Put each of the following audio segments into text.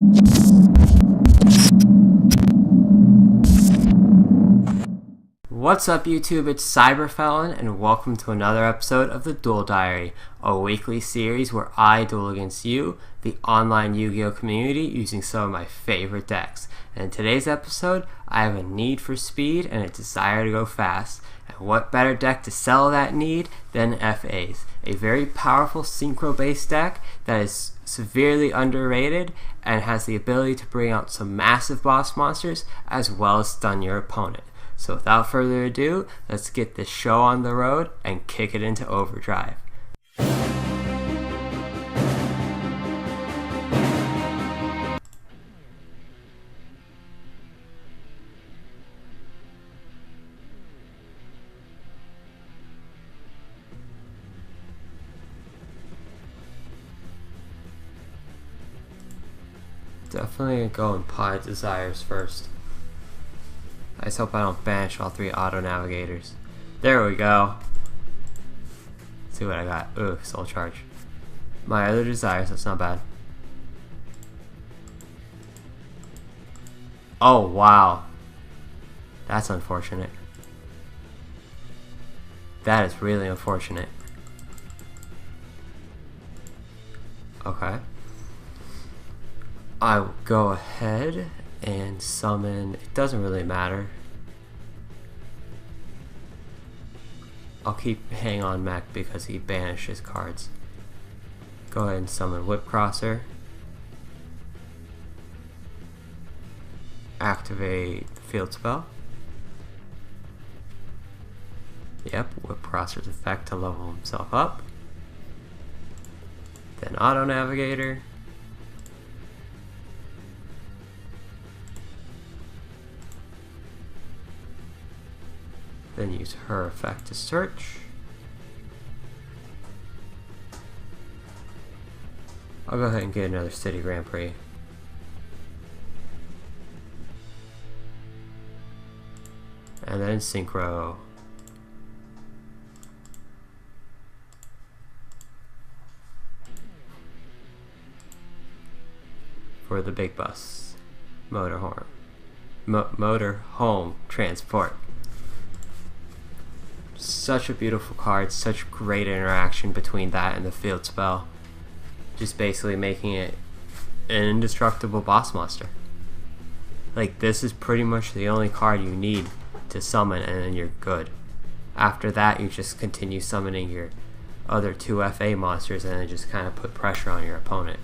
What's up YouTube, it's Cyberfelon and welcome to another episode of the Duel Diary, a weekly series where I duel against you, the online Yu-Gi-Oh community, using some of my favorite decks. And in today's episode, I have a need for speed and a desire to go fast. And what better deck to sell that need than FAs, a very powerful synchro-based deck that is severely underrated and has the ability to bring out some massive boss monsters as well as stun your opponent. So without further ado, let's get this show on the road and kick it into overdrive. Definitely go and Pod Desires first. I just hope I don't banish all three auto navigators. There we go. Let's see what I got. Ooh, soul charge. My other desires, that's not bad. Oh, wow. That's unfortunate. That is really unfortunate. Okay. I will go ahead and summon, it doesn't really matter. I'll keep Hang On Mech because he banishes cards. Go ahead and summon Whip Crosser. Activate the field spell. Yep, Whip Crosser's effect to level himself up. Then Auto Navigator. Then use her effect to search. I'll go ahead and get another City Grand Prix. And then Synchro. For the big bus. Motor home transport. Such a beautiful card, such great interaction between that and the field spell. Just basically making it an indestructible boss monster. Like, this is pretty much the only card you need to summon and then you're good. After that, you just continue summoning your other two FA monsters and then just kind of put pressure on your opponent.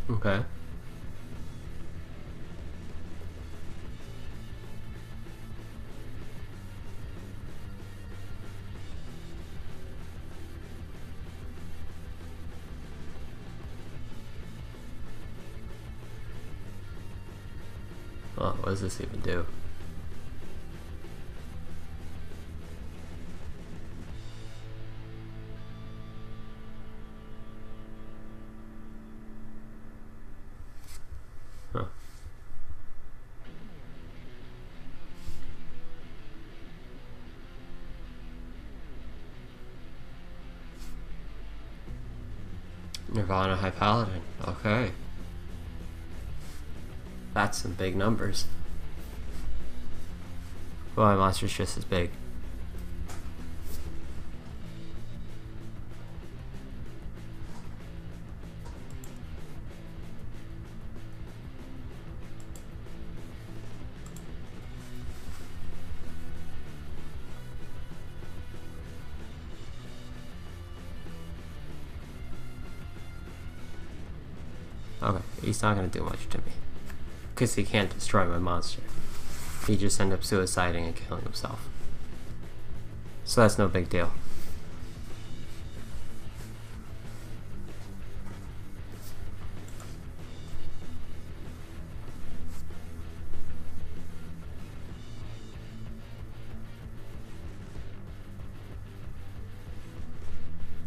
Okay. Oh, what does this even do? Huh. Nirvana High Paladin. Okay. That's some big numbers. Well, my monster's just as big. Okay, he's not gonna do much to me. Because he can't destroy my monster. He just end up suiciding and killing himself. So that's no big deal.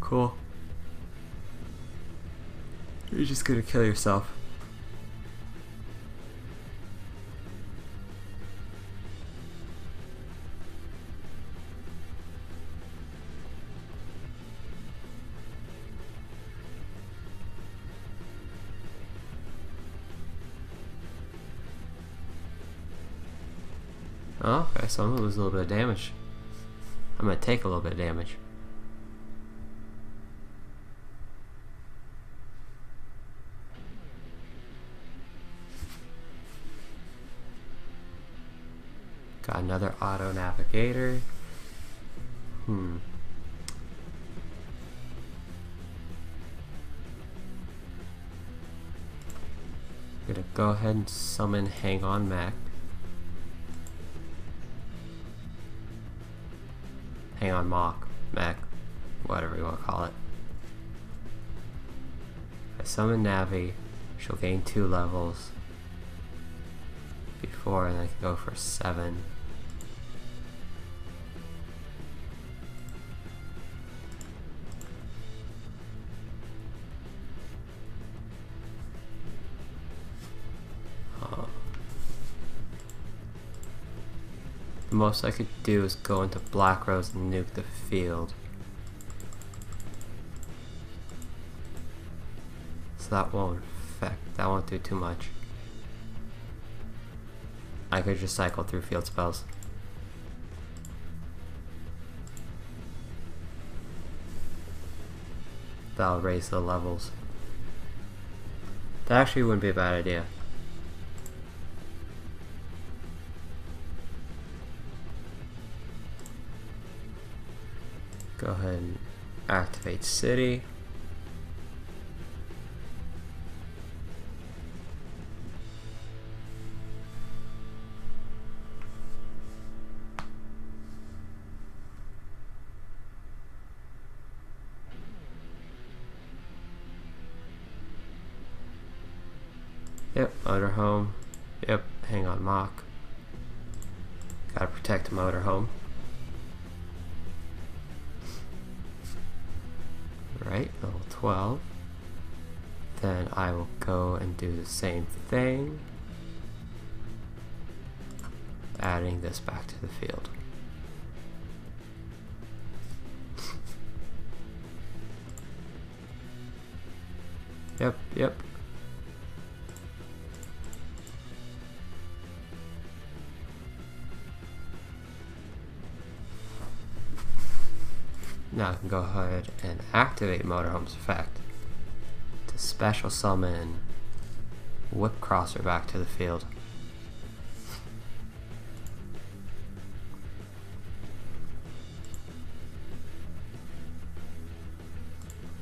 Cool. You're just gonna kill yourself. Oh, okay, so I'm gonna lose a little bit of damage. I'm gonna take a little bit of damage. Got another auto navigator. Gonna go ahead and summon Hang On Mech. Hang On Mech, whatever you want to call it. I summon Navi, she'll gain 2 levels before, and I can go for 7. The most I could do is go into Black Rose and nuke the field. So that won't do too much. I could just cycle through field spells. That'll raise the levels. That actually wouldn't be a bad idea. Go ahead and activate City. Yep, motorhome. Yep, Hang On Mock. Gotta protect the motorhome. Right, level 12. Then I will go and do the same thing, adding this back to the field. Yep. Now I can go ahead and activate Motorhome's effect to special summon Whip Crosser back to the field.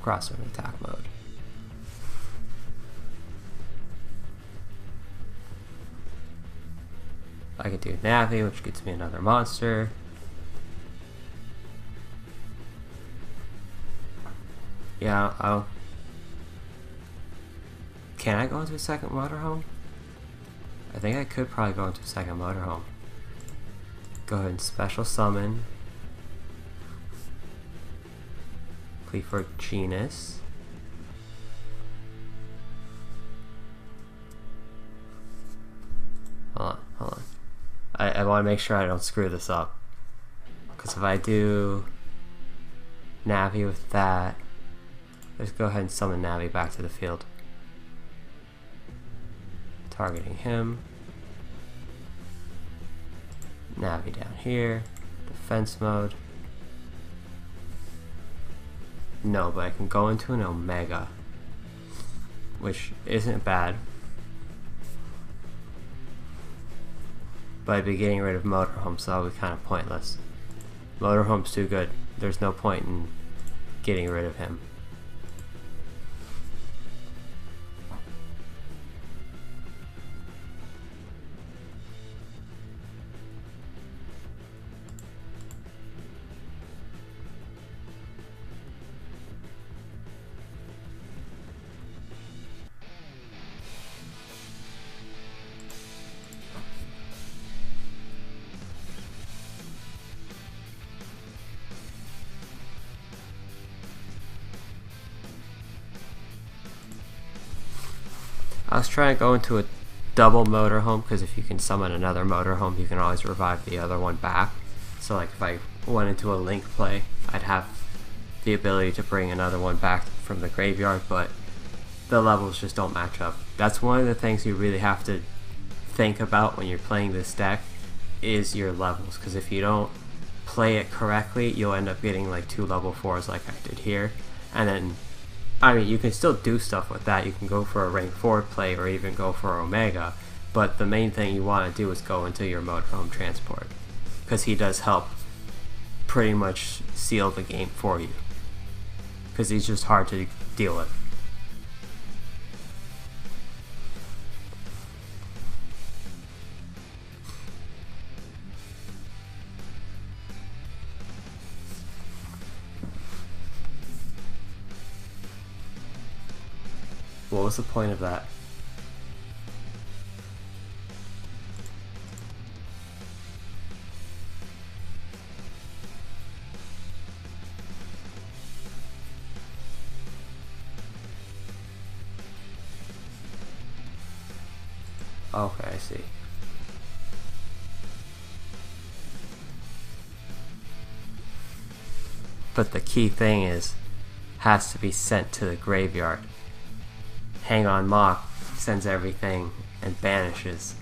Crosser in attack mode. I can do Navi, which gets me another monster. Yeah, can I go into a second motorhome? I think I could probably go into a second motorhome. Go ahead and special summon Cleaver Genus. Hold on. I want to make sure I don't screw this up. Because if I do Navi with that, let's go ahead and summon Navi back to the field. Targeting him. Navi down here. Defense mode. No, but I can go into an Omega, which isn't bad. But I'd be getting rid of Motorhome, so that would be kind of pointless. Motorhome's too good. There's no point in getting rid of him. I was trying to go into a double motorhome, because if you can summon another motorhome, you can always revive the other one back. So like if I went into a link play, I'd have the ability to bring another one back from the graveyard, but the levels just don't match up. That's one of the things you really have to think about when you're playing this deck, is your levels, because if you don't play it correctly, you'll end up getting like 2 level 4s like I did here. And then, I mean, you can still do stuff with that. You can go for a rank 4 play or even go for Omega, but the main thing you want to do is go into your motorhome transport, because he does help pretty much seal the game for you, because he's just hard to deal with. What was the point of that? Okay, I see. But the key thing is, has to be sent to the graveyard. Hang on Mock sends everything and banishes.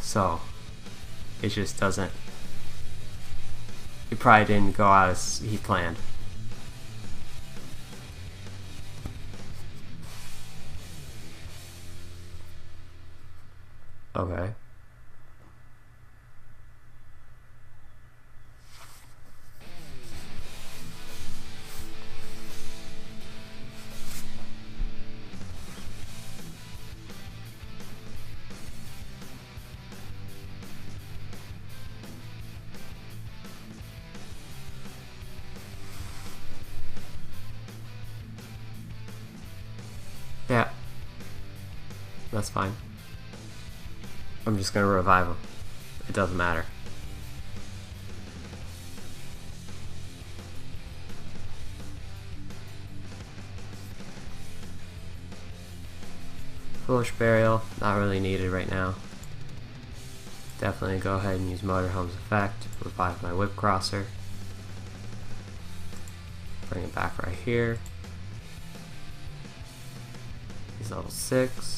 So, it just doesn't... It probably didn't go out as he planned. Okay. Yeah. That's fine. I'm just gonna revive him. It doesn't matter. Foolish Burial, not really needed right now. Definitely go ahead and use Motorhome's effect. Revive my Whip Crosser. Bring it back right here. He's level 6.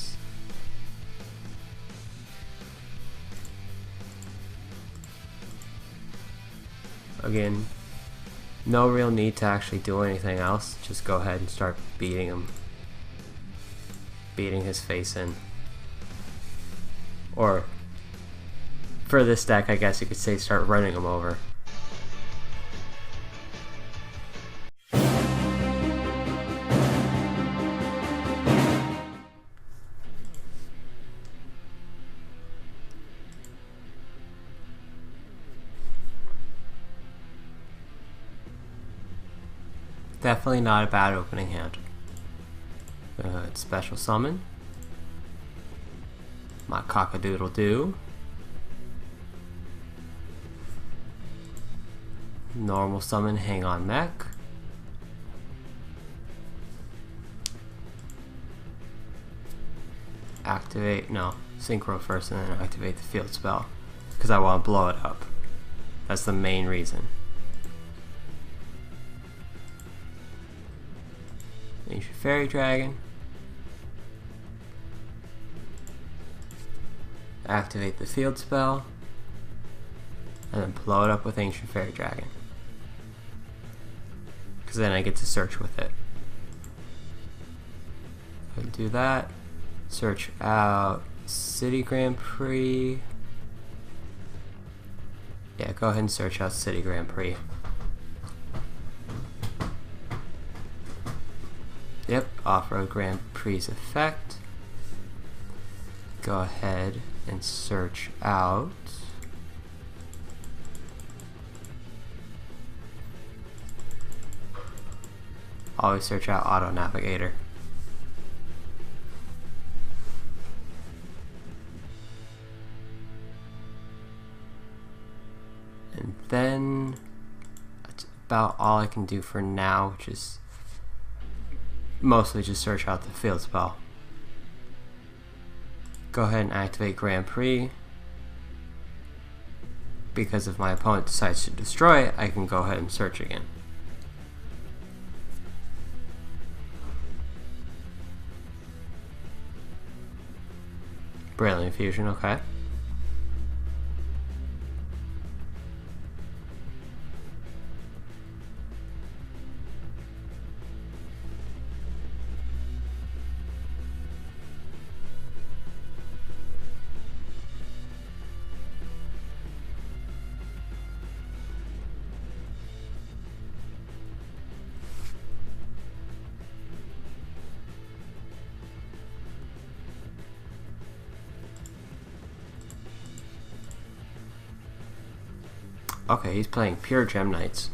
Again, no real need to actually do anything else. Just go ahead and start beating him. Beating his face in. Or, for this deck, I guess you could say start running him over. Definitely not a bad opening hand. Special summon. My cock-a-doodle-doo. Normal summon, hang on mech. Activate, no, synchro first and then activate the field spell. Because I want to blow it up. That's the main reason. Ancient Fairy Dragon. Activate the field spell. And then blow it up with Ancient Fairy Dragon. Because then I get to search with it. Go do that. Search out City Grand Prix. Yeah, go ahead and search out City Grand Prix. Yep, Off-Road Grand Prix effect. Go ahead and search out always search out Auto Navigator. And then that's about all I can do for now, which is mostly just search out the field spell. go ahead and activate Grand Prix. Because if my opponent decides to destroy it, I can go ahead and search again. Brilliant Fusion, okay. Okay, he's playing pure Gem Knights.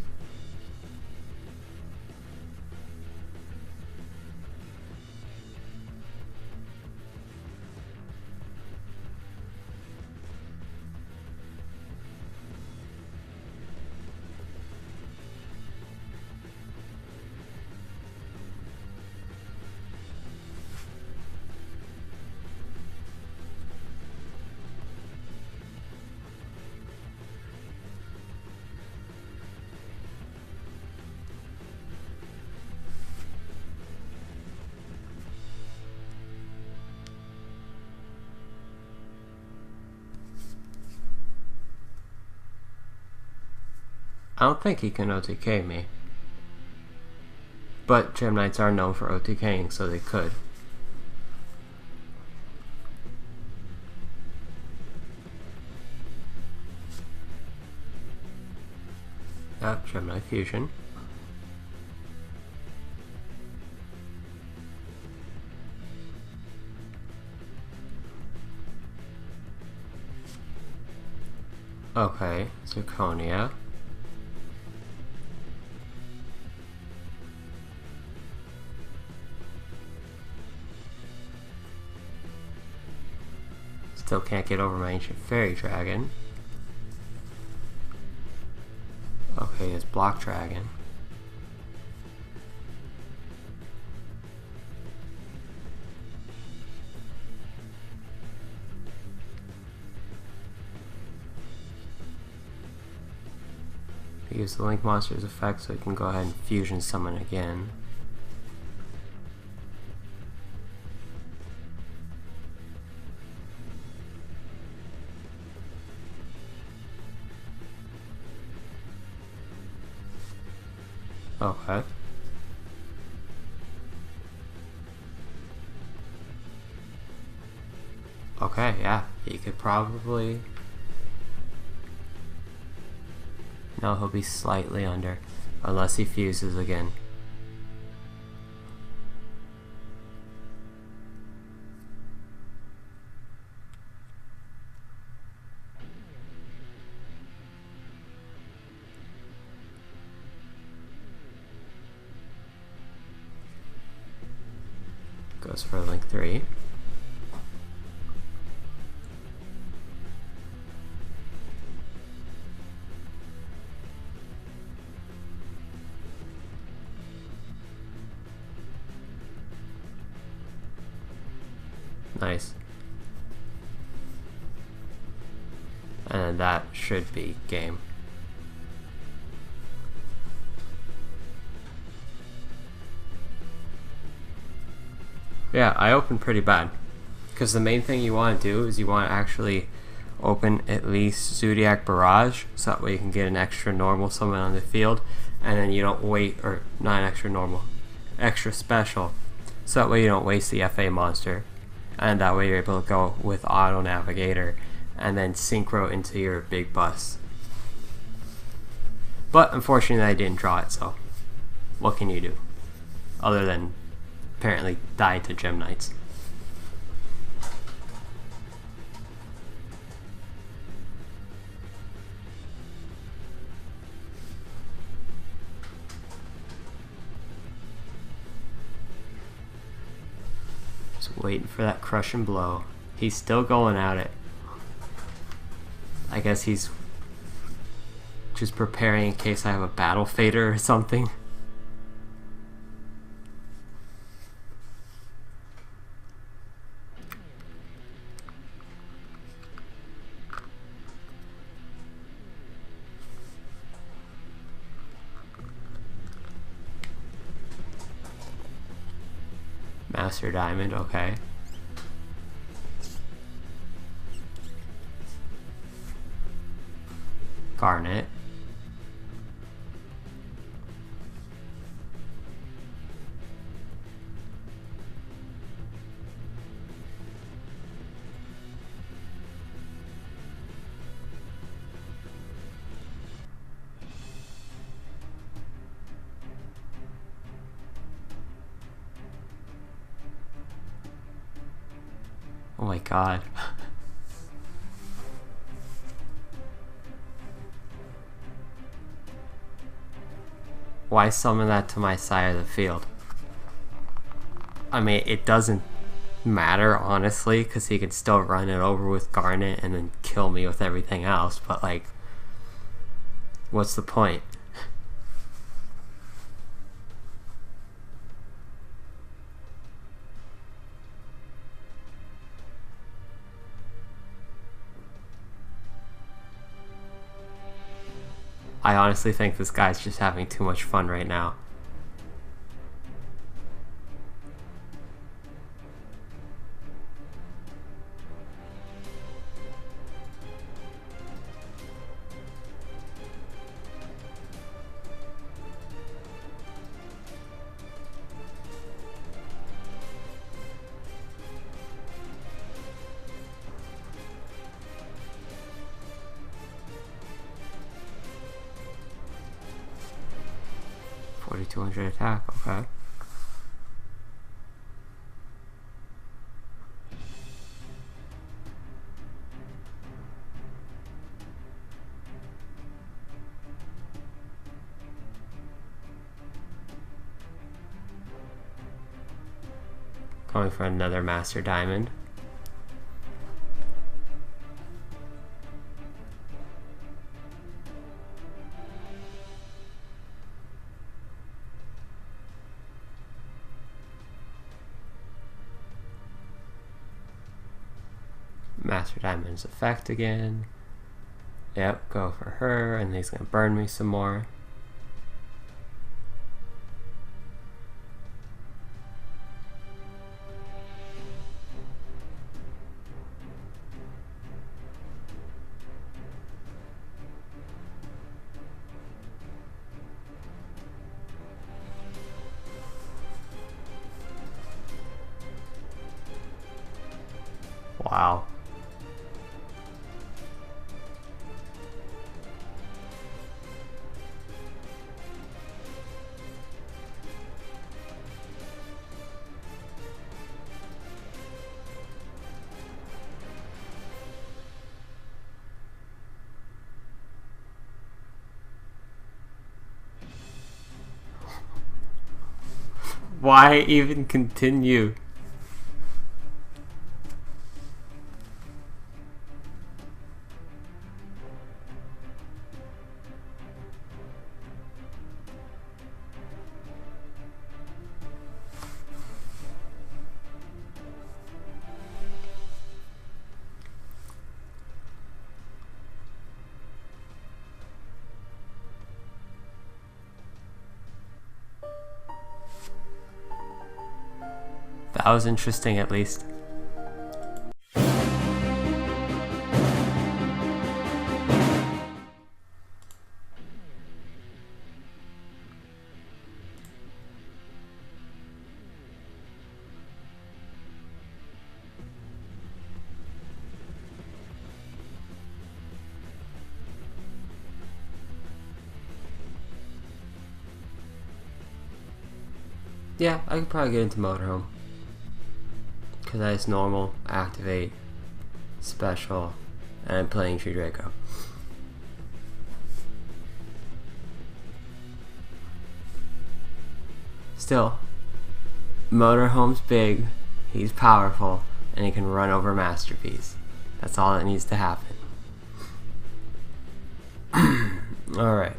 I don't think he can OTK me. But Gem Knights are known for OTKing, so they could. Yep, Gemini Fusion. Okay, Zirconia. Still can't get over my Ancient Fairy Dragon. Okay, it's Block Dragon. Use the Link Monster's effect so I can go ahead and Fusion Summon again. Okay. Okay, yeah, he could probably... No, he'll be slightly under, unless he fuses again. Goes for Link 3. Nice. And that should be game. Yeah, I opened pretty bad. Because the main thing you want to do is you want to actually open at least Zodiac Barrage, so that way you can get an extra normal summon on the field, and then you don't wait, or not an extra normal, extra special, so that way you don't waste the FA monster. And that way you're able to go with Auto Navigator and then synchro into your big bus. But unfortunately I didn't draw it, so what can you do? Other than apparently die to Gem Knights. Waiting for that crushing blow. He's still going at it. I guess he's just preparing in case I have a battle fader or something. Master Diamond, okay. Garnet. Oh my god. Why summon that to my side of the field? I mean, it doesn't matter, honestly, because he can still run it over with Garnet and then kill me with everything else, but like, what's the point? I honestly think this guy's just having too much fun right now. $4,200 attack, okay. Going for another Master Diamond. Master Diamond's effect again. Yep, go for her, and he's gonna burn me some more. Wow. Why even continue? That was interesting, at least. Yeah, I could probably get into Motorhome. Because that is normal, activate, special, and I'm playing Tree Draco. Still, Motorhome's big, he's powerful, and he can run over Masterpiece. That's all that needs to happen. Alright.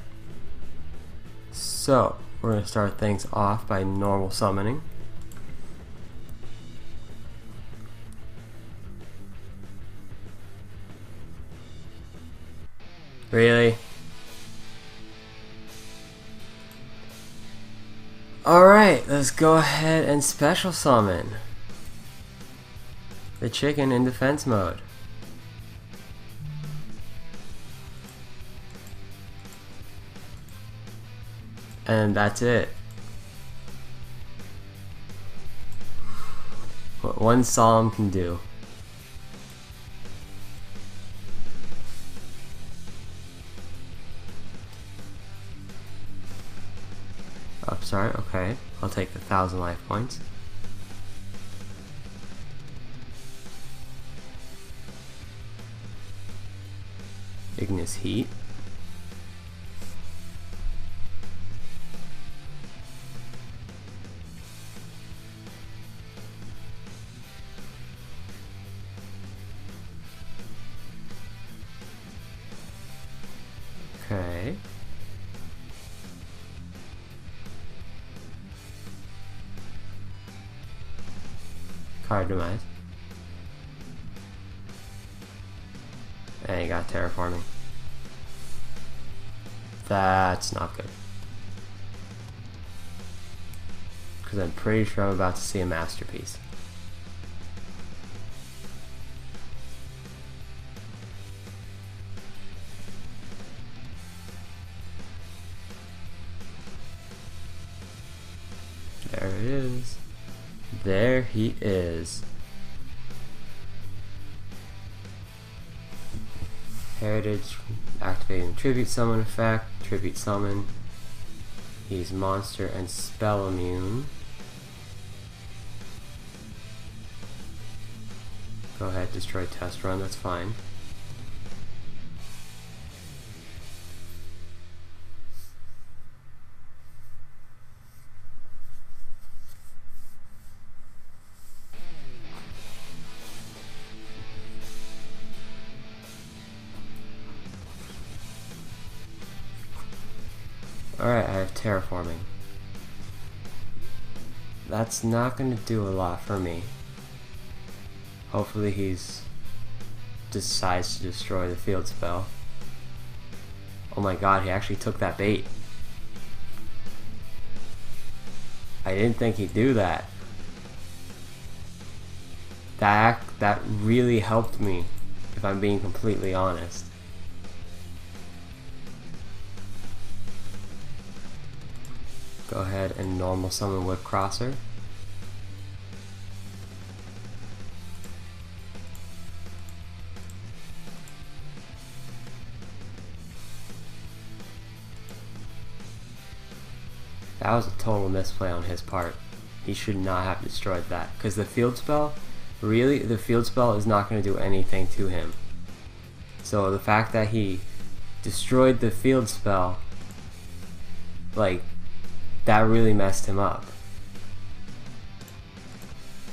So, we're going to start things off by normal summoning. Really? Alright, let's go ahead and special summon the chicken in defense mode. And that's it. What one solemn can do. Oh, sorry, okay. I'll take the 1,000 life points. Ignis Heat. Okay. Card demise. And you got terraforming. That's not good. Because I'm pretty sure I'm about to see a masterpiece. There it is. There he is. Heritage, activating tribute summon effect, tribute summon. He's monster and spell immune. Go ahead, destroy test run, that's fine. Alright, I have terraforming. That's not going to do a lot for me. Hopefully he's decides to destroy the field spell. Oh my god, he actually took that bait. I didn't think he'd do that. That really helped me, if I'm being completely honest. Go ahead and normal summon Whip Crosser. That was a total misplay on his part. He should not have destroyed that. Because the field spell, really, the field spell is not going to do anything to him. So the fact that he destroyed the field spell, like, that really messed him up.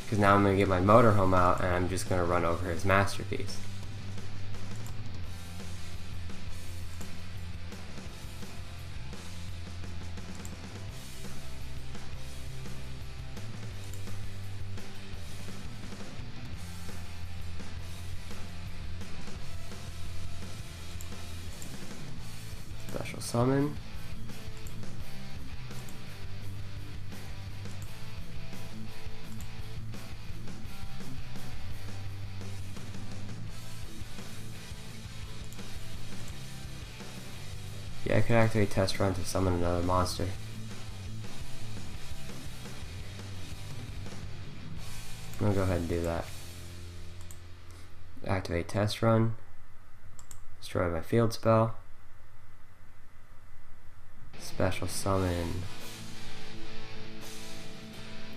Because now I'm going to get my motorhome out and I'm just going to run over his masterpiece. Special summon. Yeah, I could activate test run to summon another monster. I'm gonna go ahead and do that. Activate test run. Destroy my field spell. Special summon.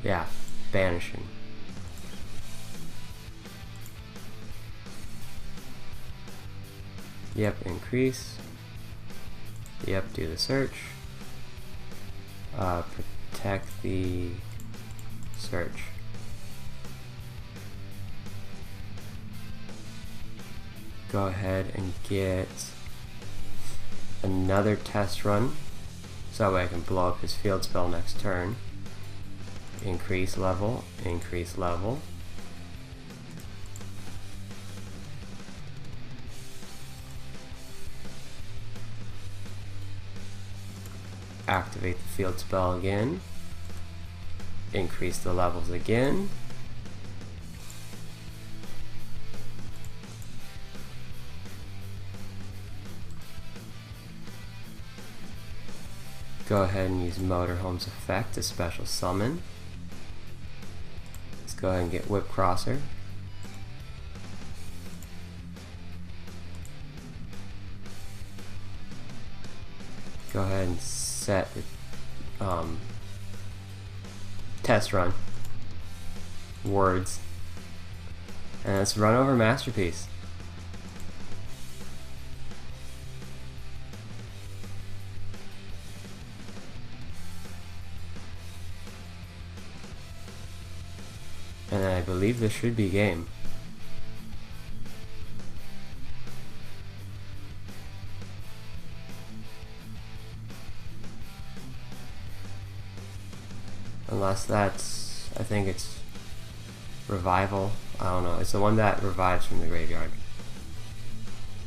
Yeah, banishing. Yep, increase. Yep, do the search. Protect the search. Go ahead and get another test run, so that way I can blow up his field spell next turn. Increase level, increase level. Activate the field spell again. increase the levels again. Go ahead and use Motorhome's effect to special summon. Let's go ahead and get Whip Crosser. Go ahead and set the test run words, and let's run over Masterpiece. And I believe this should be game. Unless that's, I think it's Revival. I don't know. It's the one that revives from the graveyard.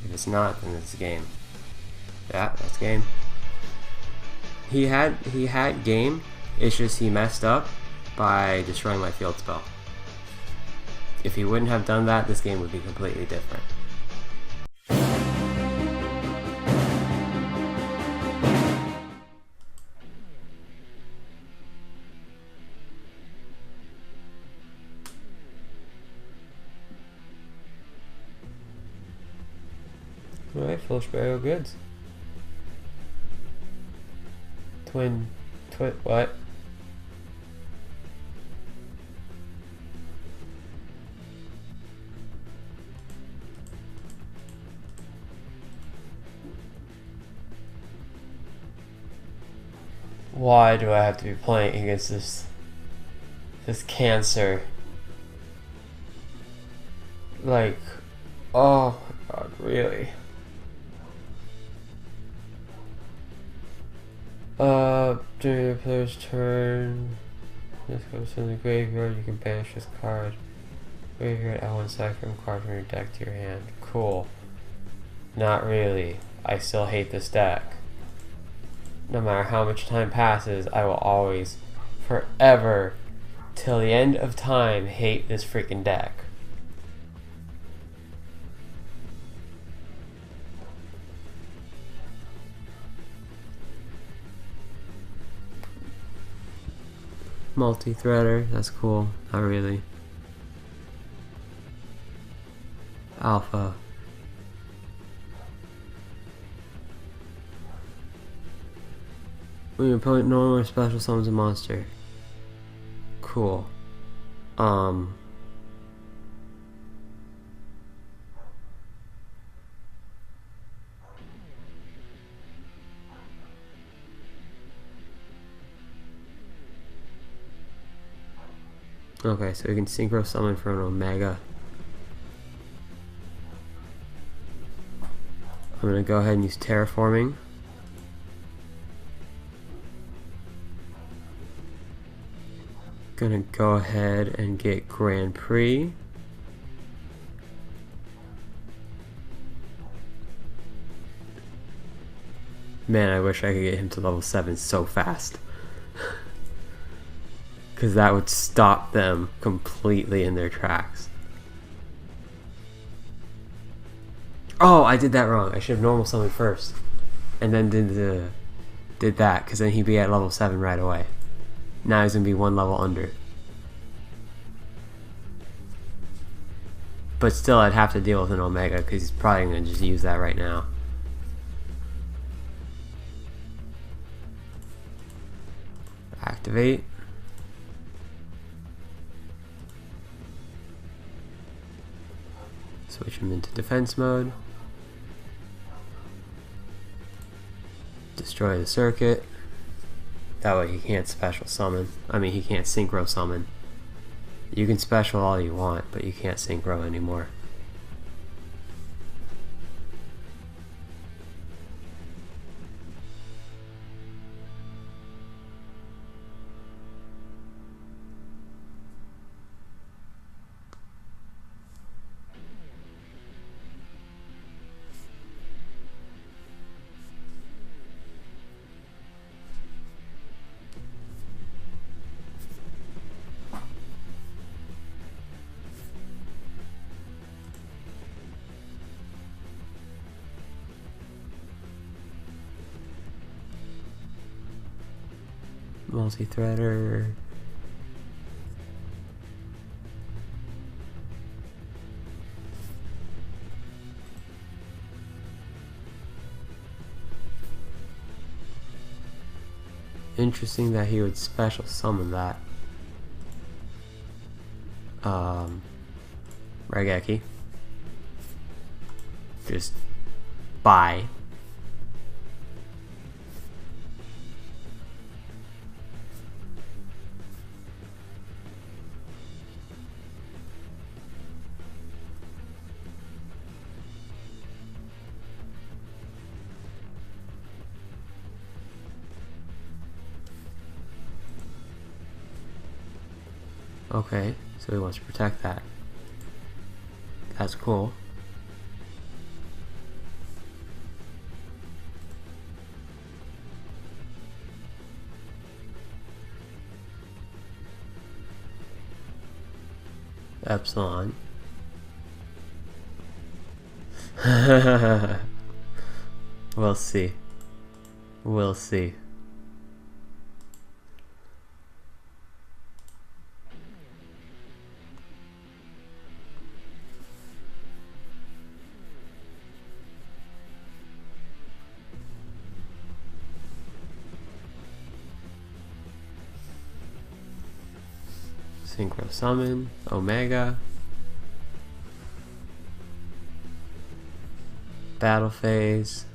If it's not, then it's game. Yeah, that's game. He had game. It's just he messed up by destroying my field spell. If he wouldn't have done that, this game would be completely different. Alright, full Sparrow goods. What? Why do I have to be playing against this cancer? Like, oh my god, really? During your player's turn, this goes in the graveyard, you can banish this card. Graveyard, add one side from card from your deck to your hand. Cool. Not really. I still hate this deck. No matter how much time passes, I will always, forever, till the end of time, hate this freaking deck. Multi-threader, that's cool. Not really. Alpha. When your opponent normally or special summons a monster. Cool. Okay, so we can synchro summon for an Omega. I'm gonna go ahead and use Terraforming. Gonna go ahead and get Grand Prix. Man, I wish I could get him to level 7 so fast. Because that would stop them completely in their tracks. Oh, I did that wrong. I should have normal summoned first. And then did that, because then he'd be at level 7 right away. Now he's going to be one level under. But still, I'd have to deal with an Omega, because he's probably going to just use that right now. Activate. Switch him into defense mode. Destroy the circuit. That way he can't special summon. I mean, he can't synchro summon. You can special all you want, but you can't synchro anymore. Multi-threader. Interesting that he would special summon that. Raigeki. Just buy. Okay, so he wants to protect that. That's cool. Epsilon. We'll see. We'll see. Synchro Summon, Omega, Battle Phase.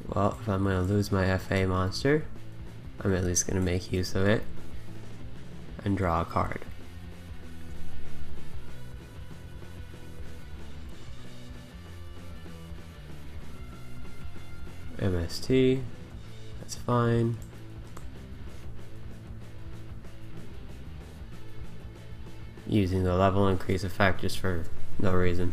Well, if I'm going to lose my FA monster, I'm at least going to make use of it and draw a card. MST, that's fine. Using the level increase effect just for no reason.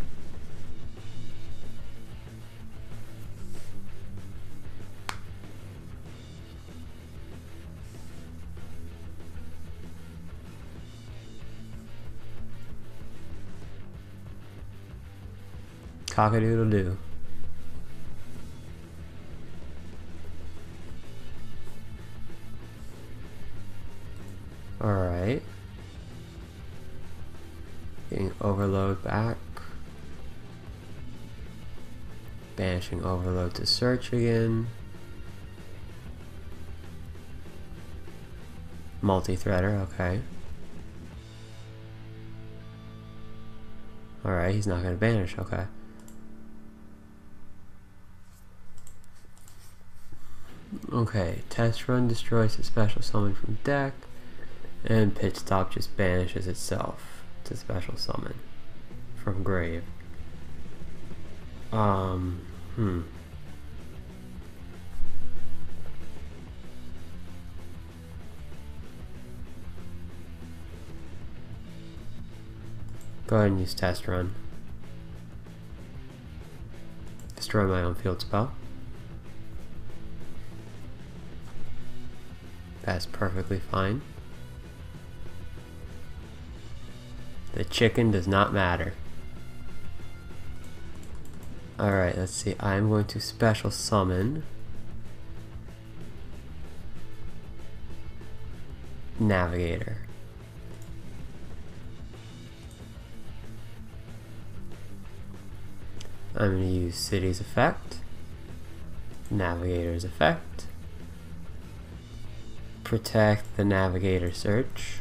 Cock-a-doodle-doo. Alright. Getting Overload back. Banishing Overload to search again. Multi-threader, okay. Alright, he's not going to banish, okay. Okay, Test Run destroys the special summon from deck, and Pit Stop just banishes itself to special summon from grave. Go ahead and use Test Run. Destroy my own field spell. That's perfectly fine. The chicken does not matter. Alright, let's see. I'm going to special summon Navigator. I'm going to use City's effect, Navigator's effect, protect the Navigator search,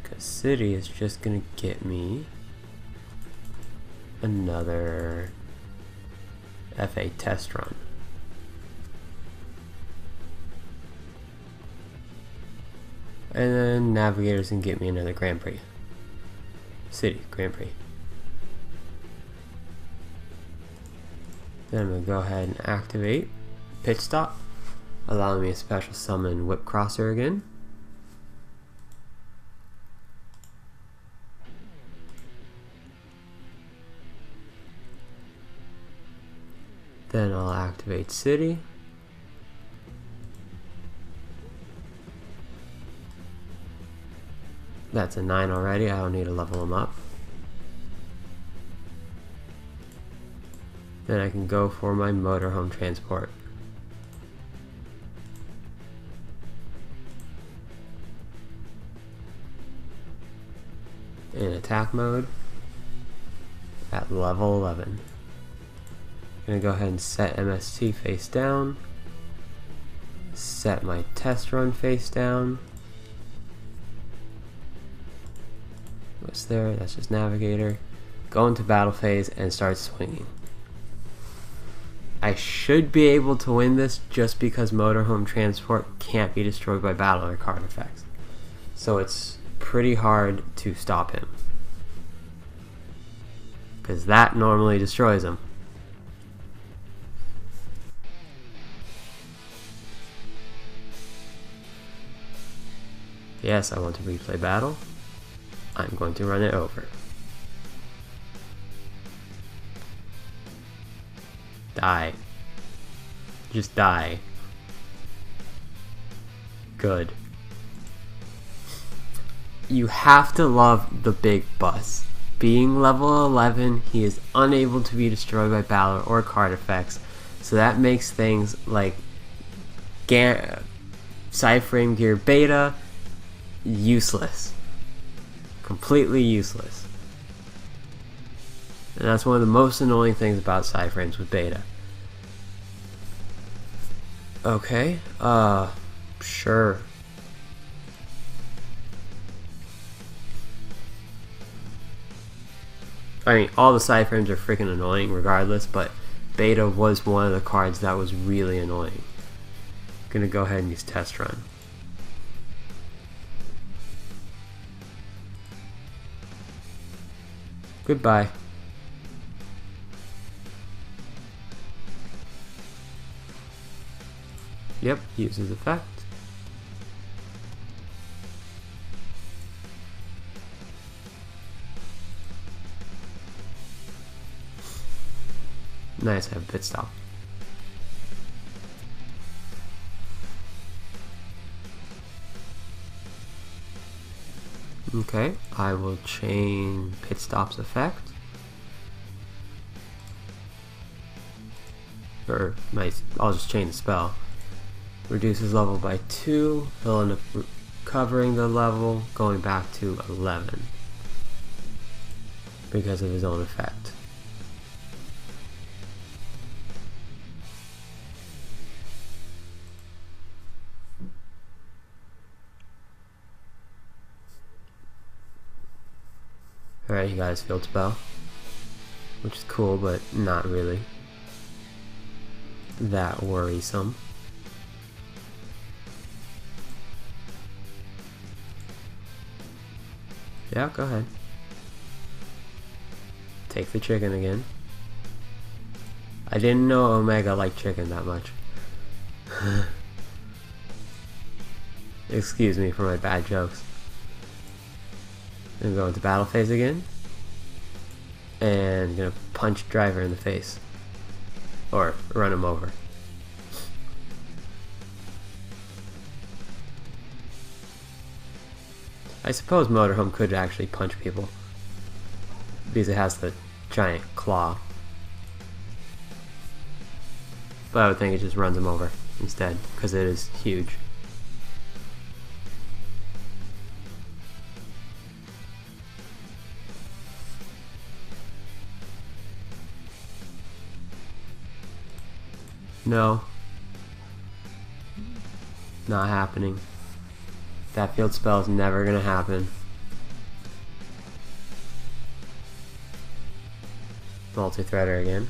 because City is just going to get me another FA test run. And then Navigator's going to get me another Grand Prix. City, Grand Prix. Then I'm going to go ahead and activate Pit Stop, allowing me to special summon Whip Crosser again. Then I'll activate City. That's a 9 already, I don't need to level him up. Then I can go for my motorhome transport. In attack mode at level 11. I'm gonna go ahead and set MST face down. Set my test run face down. What's there? That's just navigator. Go into battle phase and start swinging. I should be able to win this just because motorhome transport can't be destroyed by battle or card effects. So it's pretty hard to stop him, because that normally destroys him. Yes, I want to replay battle. I'm going to run it over. Die. Just die. Good. You have to love the big bus. Being level 11, he is unable to be destroyed by battle or card effects, so that makes things like Cyframe Gear Beta useless. Completely useless. And that's one of the most annoying things about Cyframes with Beta. Okay, sure. I mean, all the Cyframes are freaking annoying regardless, but Beta was one of the cards that was really annoying. Gonna go ahead and use Test Run. Goodbye. Yep, uses effect. Nice, I have pit stop. Okay, I will chain pit stop's effect. Or I'll just chain the spell. Reduces level by 2. He'll end up covering the level, going back to 11 because of his own effect. Alright, he got his field spell, which is cool, but not really that worrisome. Yeah, go ahead. Take the chicken again. I didn't know Omega liked chicken that much. Excuse me for my bad jokes. I'm gonna go into battle phase again. And gonna punch Driver in the face. Or run him over. I suppose Motorhome could actually punch people because it has the giant claw. But I would think it just runs him over instead because it is huge. No. Not happening. That field spell is never gonna happen. Multi-threader again.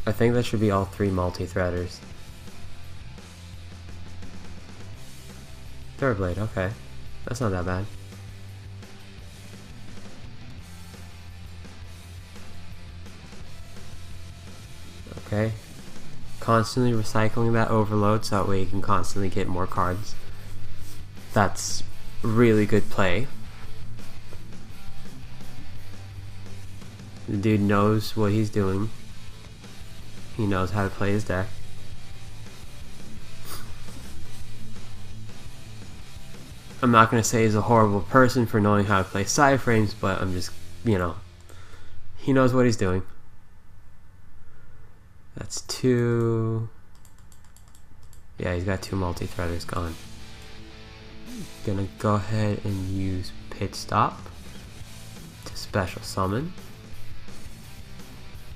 I think that should be all 3 multi-threaders. Third blade, okay. That's not that bad. Okay. Constantly recycling that overload so that way you can constantly get more cards. That's really good play. The dude knows what he's doing. He knows how to play his deck. I'm not going to say he's a horrible person for knowing how to play side frames, but I'm just, you know, he knows what he's doing. That's 2. Yeah, he's got 2 multi-threaders gone. Gonna go ahead and use Pit Stop to special summon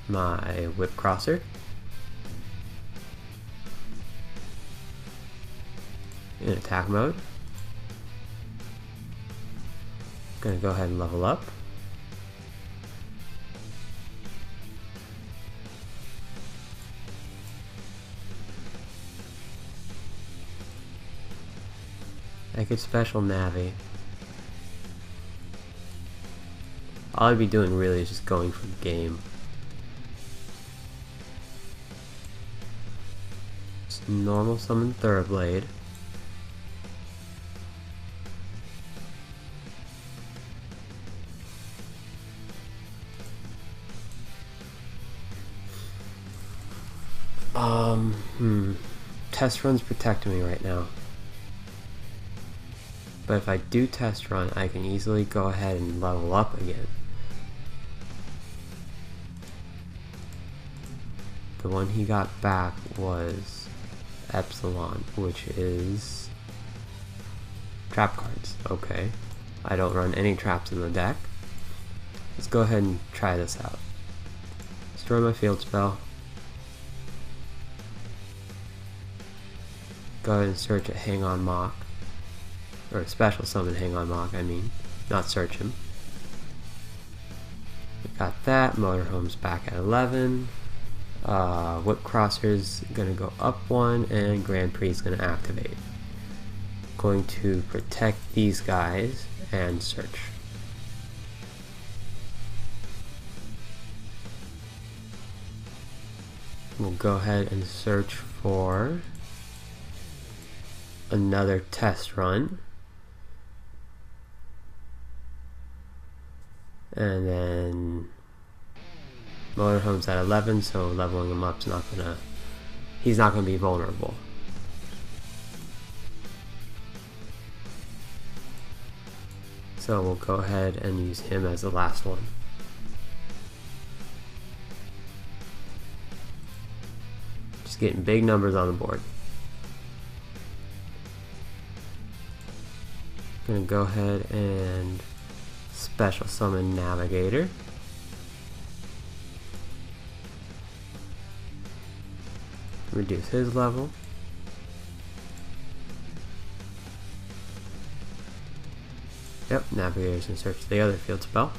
my Whip Crosser. In attack mode. Gonna go ahead and level up. I could special Navi. All I'd be doing really is just going for the game. Just normal summon Thoroughblade. Test run's protecting me right now. But if I do test run, I can easily go ahead and level up again. The one he got back was Epsilon, which is trap cards. Okay. I don't run any traps in the deck. Let's go ahead and try this out. Destroy my field spell. Go ahead and search a Hang On Mock. Or special summon Hang On Mock, I mean. Not search him. We got that. Motorhome's back at 11. Whip Crosser's gonna go up 1, and Grand Prix is gonna activate. Going to protect these guys and search. We'll go ahead and search for another test run. And then Motorhome's at 11, so leveling him up's not gonna, he's not gonna be vulnerable. So we'll go ahead and use him as the last one. Just getting big numbers on the board. Gonna go ahead and special summon Navigator. Reduce his level. Yep, Navigator's gonna search the other field spell.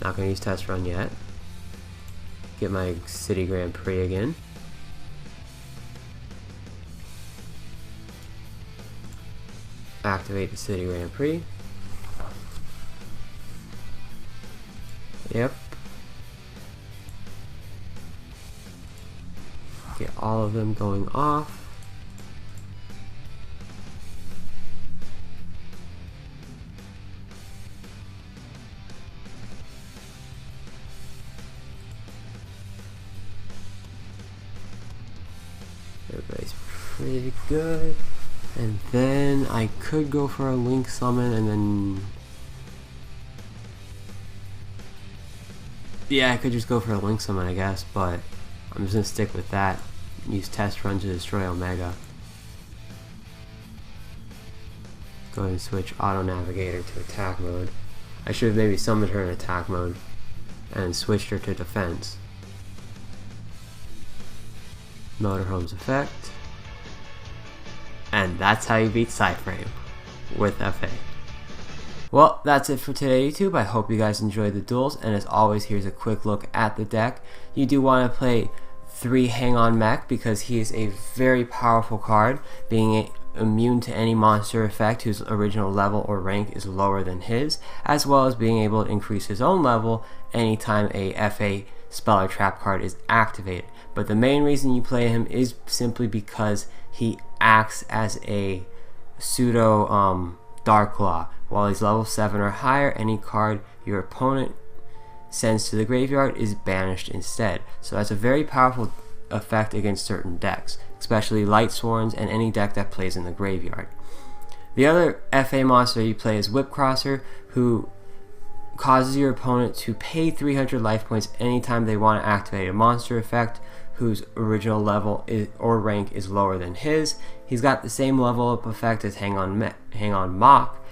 Not gonna use test run yet. Get my City Grand Prix again. Activate the City Grand Prix. Yep. Get all of them going off. Everybody's pretty good. And then I could go for a Link Summon and then... yeah, I could just go for a Link Summon, I guess, but I'm just gonna stick with that. Use Test Run to destroy Omega. Go ahead and switch Auto Navigator to attack mode. I should have maybe summoned her in attack mode and switched her to defense. Motorhome's effect. And that's how you beat Sideframe with FA. Well, that's it for today, YouTube. I hope you guys enjoyed the duels, and as always, here's a quick look at the deck. You do want to play 3 Hang On Mech because he is a very powerful card, being immune to any monster effect whose original level or rank is lower than his, as well as being able to increase his own level anytime a FA spell or trap card is activated. But the main reason you play him is simply because he acts as a pseudo Dark Claw. While he's level 7 or higher, any card your opponent sends to the graveyard is banished instead. So that's a very powerful effect against certain decks, especially Light Sworns and any deck that plays in the graveyard. The other FA monster you play is Whip Crosser, who causes your opponent to pay 300 life points anytime they want to activate a monster effect whose original level or rank is lower than his. He's got the same level up effect as Hang On Mock,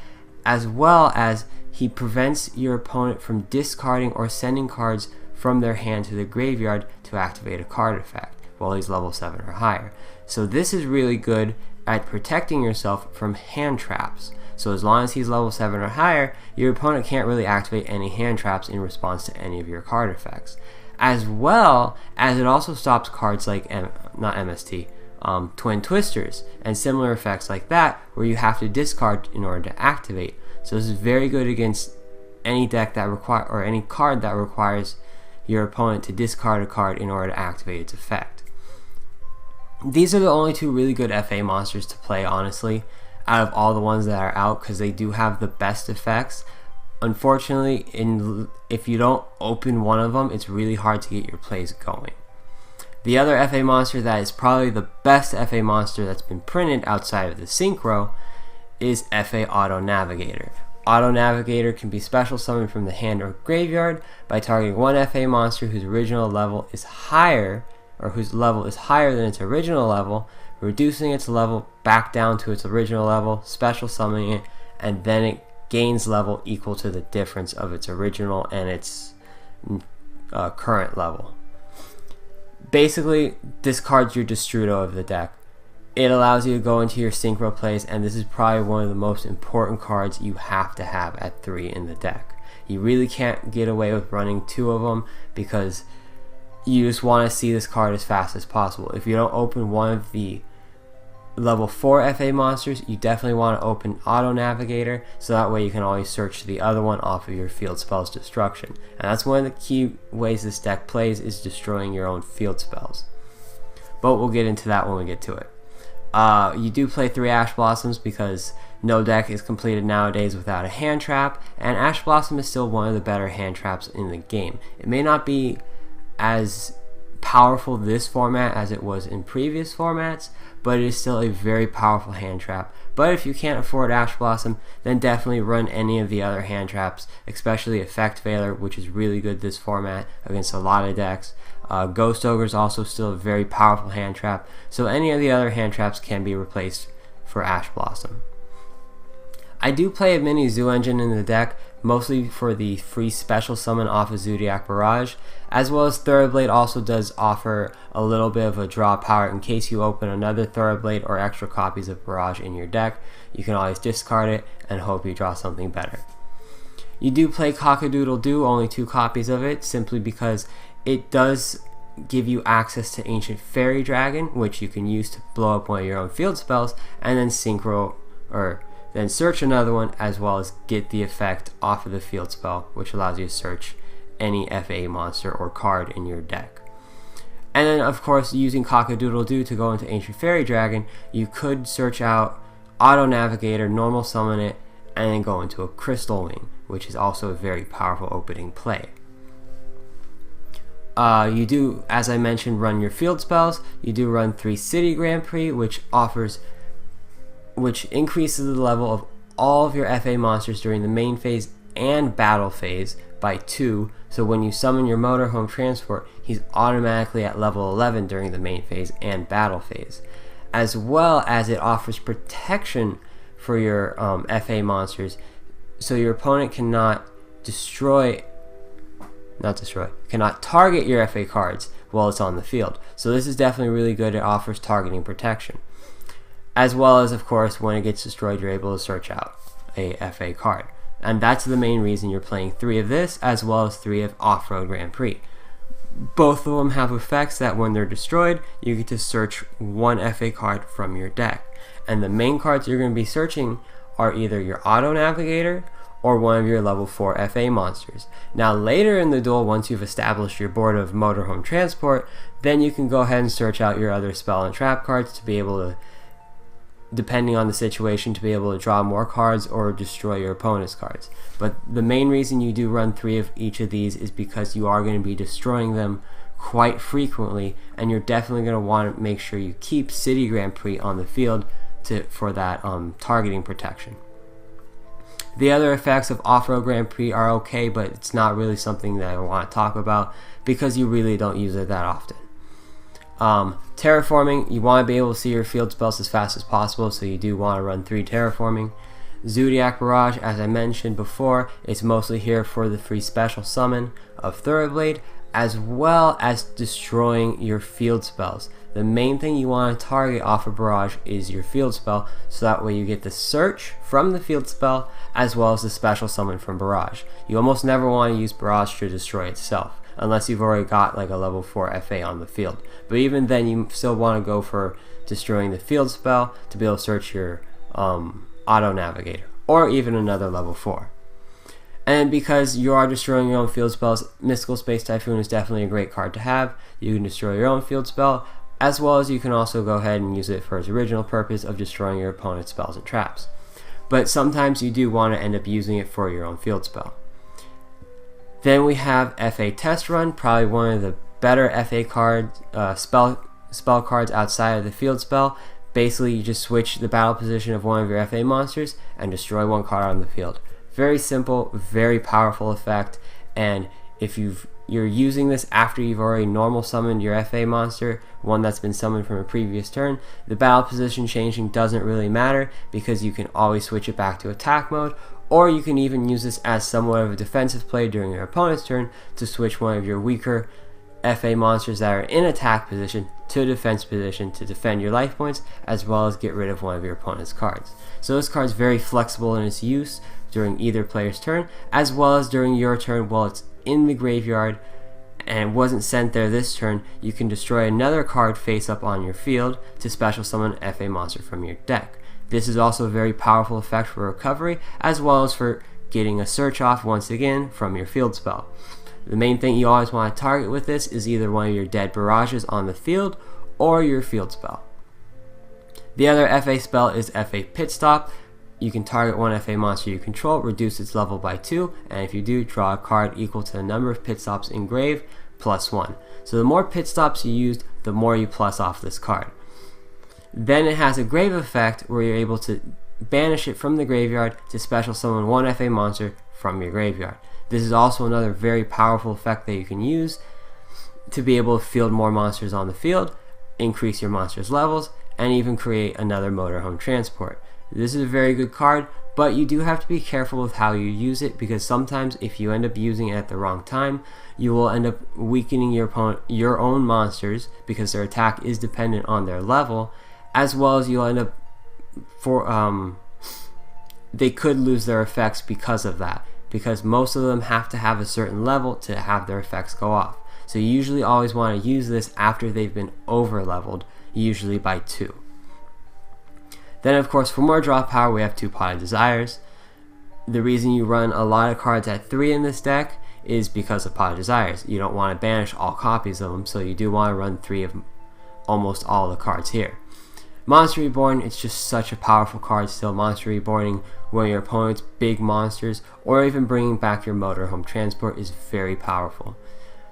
as well as he prevents your opponent from discarding or sending cards from their hand to the graveyard to activate a card effect while he's level 7 or higher. So this is really good at protecting yourself from hand traps. So as long as he's level 7 or higher, your opponent can't really activate any hand traps in response to any of your card effects. As well as it also stops cards like, Twin Twisters and similar effects like that where you have to discard in order to activate. So this is very good against any deck that or any card that requires your opponent to discard a card in order to activate its effect. These are the only two really good FA monsters to play, honestly, out of all the ones that are out, because they do have the best effects. Unfortunately, if you don't open one of them, it's really hard to get your plays going. The other FA monster that is probably the best FA monster that's been printed outside of the Synchro is FA Auto Navigator. Auto Navigator can be special summoned from the hand or graveyard by targeting one FA monster whose original level is higher, or whose level is higher than its original level, reducing its level back down to its original level, special summoning it, and then it gains level equal to the difference of its original and its current level. Basically, discards your Destrudo of the deck. It allows you to go into your Synchro plays, and this is probably one of the most important cards you have to have at 3 in the deck. You really can't get away with running 2 of them because you just want to see this card as fast as possible. If you don't open one of the level 4 FA monsters, you definitely want to open Auto Navigator, so that way you can always search the other one off of your field spells destruction. And that's one of the key ways this deck plays, is destroying your own field spells. But we'll get into that when we get to it. You do play 3 Ash Blossoms because no deck is completed nowadays without a hand trap, and Ash Blossom is still one of the better hand traps in the game. It may not be as powerful this format as it was in previous formats, but it is still a very powerful hand trap. But if you can't afford Ash Blossom, then definitely run any of the other hand traps, especially Effect Veiler, which is really good this format against a lot of decks. Ghost Ogre is also still a very powerful hand trap, so any of the other hand traps can be replaced for Ash Blossom. I do play a mini Zoo Engine in the deck, mostly for the free special summon off of Zodiac Barrage, as well as Thoroughblade also does offer a little bit of a draw power in case you open another Thoroughblade or extra copies of Barrage in your deck. You can always discard it and hope you draw something better. You do play Cock-a-Doodle-Doo, only 2 copies of it, simply because it does give you access to Ancient Fairy Dragon, which you can use to blow up one of your own field spells, and then synchro, or then search another one, as well as get the effect off of the field spell, which allows you to search any FA monster or card in your deck. And then, of course, using Cock-a-Doodle-Doo to go into Ancient Fairy Dragon, you could search out Auto Navigator, normal summon it, and then go into a Crystal Wing, which is also a very powerful opening play. You do, as I mentioned, run your field spells. You do run 3 City Grand Prix, which increases the level of all of your FA monsters during the main phase and battle phase by 2. So when you summon your Motorhome Transport, he's automatically at level 11 during the main phase and battle phase. As well as it offers protection for your FA monsters, so your opponent cannot cannot target your FA cards while it's on the field. So this is definitely really good. It offers targeting protection. As well as, of course, when it gets destroyed, you're able to search out a FA card. And that's the main reason you're playing 3 of this, as well as 3 of Off-Road Grand Prix. Both of them have effects that when they're destroyed, you get to search one FA card from your deck. And the main cards you're going to be searching are either your Auto Navigator or one of your level 4 FA monsters. Now later in the duel, once you've established your board of Motorhome Transport, then you can go ahead and search out your other spell and trap cards to be able to, depending on the situation, to be able to draw more cards or destroy your opponent's cards. But the main reason you do run 3 of each of these is because you are going to be destroying them quite frequently, and you're definitely going to want to make sure you keep City Grand Prix on the field for that targeting protection. The other effects of Off-Road Grand Prix are okay, but it's not really something that I want to talk about because you really don't use it that often. Terraforming, you want to be able to see your field spells as fast as possible, so you do want to run 3 terraforming. Zodiac Barrage, as I mentioned before, is mostly here for the free special summon of Thoroughblade, as well as destroying your field spells. The main thing you want to target off of Barrage is your field spell, so that way you get the search from the field spell as well as the special summon from Barrage. You almost never want to use Barrage to destroy itself, unless you've already got like a level 4 FA on the field. But even then, you still want to go for destroying the field spell to be able to search your Auto Navigator, or even another level 4. And because you are destroying your own field spells, Mystical Space Typhoon is definitely a great card to have. You can destroy your own field spell, as well as you can also go ahead and use it for its original purpose of destroying your opponent's spells and traps. But sometimes you do want to end up using it for your own field spell. Then we have FA Test Run, probably one of the better FA cards, spell cards outside of the field spell. Basically, you just switch the battle position of one of your FA monsters and destroy one card on the field. Very simple, very powerful effect, and if you're using this after you've already normal summoned your FA monster, one that's been summoned from a previous turn, the battle position changing doesn't really matter because you can always switch it back to attack mode, or you can even use this as somewhat of a defensive play during your opponent's turn to switch one of your weaker FA monsters that are in attack position to defense position to defend your life points, as well as get rid of one of your opponent's cards. So this card is very flexible in its use during either player's turn, as well as during your turn while it's in the graveyard and wasn't sent there this turn. You can destroy another card face up on your field to special summon an FA monster from your deck. This is also a very powerful effect for recovery, as well as for getting a search off once again from your field spell. The main thing you always want to target with this is either one of your dead barrages on the field or your field spell. The other FA spell is FA Pit Stop. You can target one FA monster you control, reduce its level by 2, and if you do, draw a card equal to the number of pit stops in grave plus 1. So the more pit stops you use, the more you plus off this card. Then it has a grave effect where you're able to banish it from the graveyard to special summon one FA monster from your graveyard. This is also another very powerful effect that you can use to be able to field more monsters on the field, increase your monsters' levels, and even create another motorhome transport. This is a very good card, but you do have to be careful with how you use it, because sometimes if you end up using it at the wrong time, you will end up weakening your own monsters because their attack is dependent on their level, as well as you'll end up they could lose their effects because of that, because most of them have to have a certain level to have their effects go off. So you usually always want to use this after they've been over leveled, usually by 2. Then of course, for more draw power, we have 2 Pot of Desires. The reason you run a lot of cards at 3 in this deck is because of Pot of Desires. You don't want to banish all copies of them, so you do want to run 3 of almost all the cards here. Monster Reborn, it's just such a powerful card still. Monster Reborning one of your opponent's big monsters, or even bringing back your motorhome transport, is very powerful.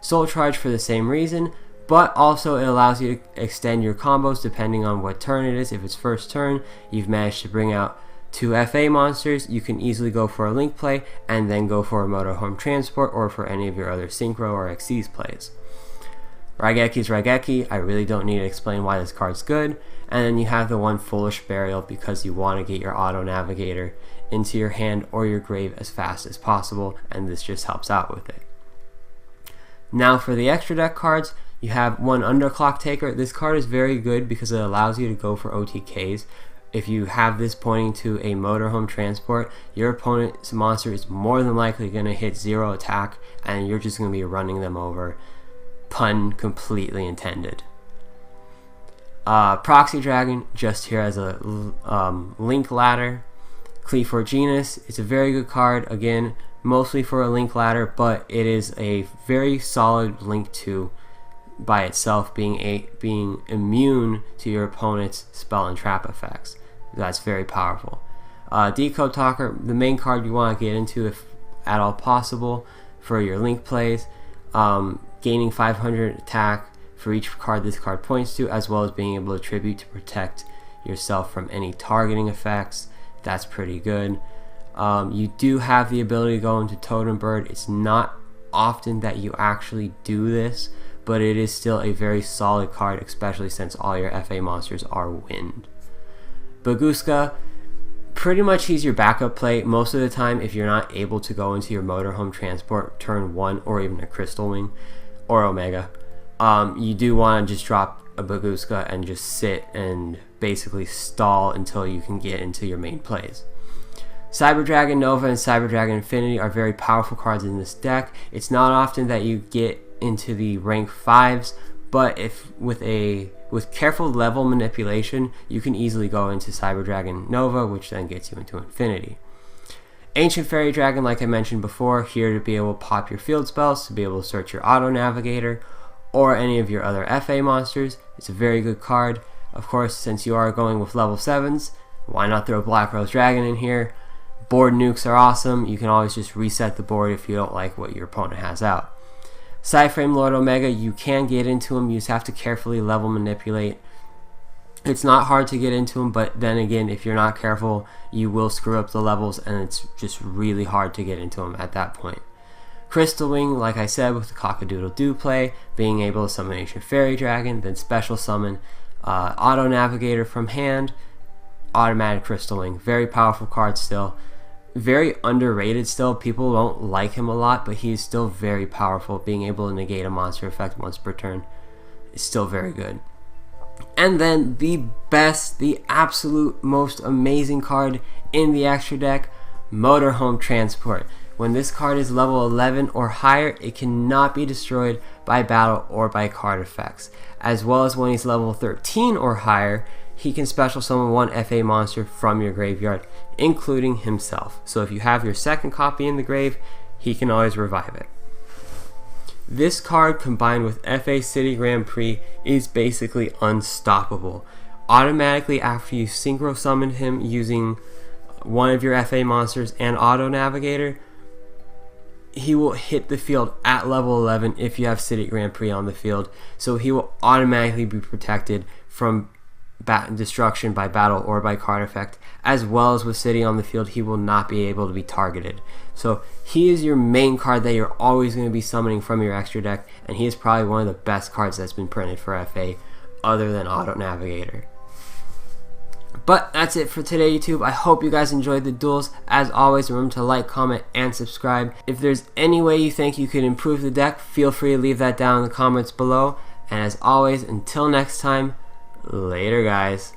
Soul Charge for the same reason, but also it allows you to extend your combos depending on what turn it is. If it's first turn, you've managed to bring out 2 FA monsters, you can easily go for a link play and then go for a motorhome transport or for any of your other synchro or Xyz plays. Raigeki's Raigeki, I really don't need to explain why this card's good. And then you have the one Foolish Burial because you want to get your Auto Navigator into your hand or your grave as fast as possible, and this just helps out with it. Now for the extra deck cards, you have one Underclock Taker. This card is very good because it allows you to go for OTKs. If you have this pointing to a motorhome transport, your opponent's monster is more than likely going to hit 0 attack, and you're just going to be running them over. Pun completely intended. Proxy Dragon, just here as a link ladder. Cleave Genus, it's a very good card, again, mostly for a link ladder, but it is a very solid link to by itself, being immune to your opponent's spell and trap effects. That's very powerful. Decode Talker, the main card you want to get into if at all possible for your link plays. Gaining 500 attack for each card this card points to, as well as being able to tribute to protect yourself from any targeting effects. That's pretty good. You do have the ability to go into Totem Bird. It's not often that you actually do this, but it is still a very solid card, especially since all your FA monsters are wind. Baguska, pretty much he's your backup play most of the time if you're not able to go into your Motorhome Transport turn 1 or even a Crystal Wing or Omega. You do want to just drop a Baguska and just sit and basically stall until you can get into your main plays. Cyber Dragon Nova and Cyber Dragon Infinity are very powerful cards in this deck. It's not often that you get into the rank 5s, but if with careful level manipulation, you can easily go into Cyber Dragon Nova, which then gets you into Infinity. Ancient Fairy Dragon, like I mentioned before, here to be able to pop your field spells, to be able to search your Auto Navigator or any of your other FA monsters. It's a very good card. Of course, since you are going with level 7s, why not throw Black Rose Dragon in here? Board nukes are awesome. You can always just reset the board if you don't like what your opponent has out. Psyframe Lord Omega, you can get into him. You just have to carefully level manipulate. It's not hard to get into him, but then again, if you're not careful, you will screw up the levels, and it's just really hard to get into him at that point. Crystal Wing, like I said, with the Cock-a-Doodle-Doo play, being able to summon Ancient Fairy Dragon, then special summon Auto Navigator from hand, automatic Crystal Wing. Very powerful card still. Very underrated still. People don't like him a lot, but he's still very powerful. Being able to negate a monster effect once per turn is still very good. And then the best, the absolute most amazing card in the extra deck, Motorhome Transport. When this card is level 11 or higher, it cannot be destroyed by battle or by card effects. As well as when he's level 13 or higher, he can special summon one FA monster from your graveyard, including himself. So if you have your second copy in the grave, he can always revive it. This card combined with FA City Grand Prix is basically unstoppable. Automatically after you synchro summon him using one of your FA monsters and Auto Navigator, he will hit the field at level 11 if you have City Grand Prix on the field. So he will automatically be protected from destruction by battle or by card effect, as well as with City on the field, he will not be able to be targeted. So he is your main card that you're always going to be summoning from your extra deck, and he is probably one of the best cards that's been printed for FA other than Auto Navigator. But that's it for today, YouTube. I hope you guys enjoyed the duels. As always, remember to like, comment, and subscribe. If there's any way you think you could improve the deck, feel free to leave that down in the comments below. And as always, until next time, later guys.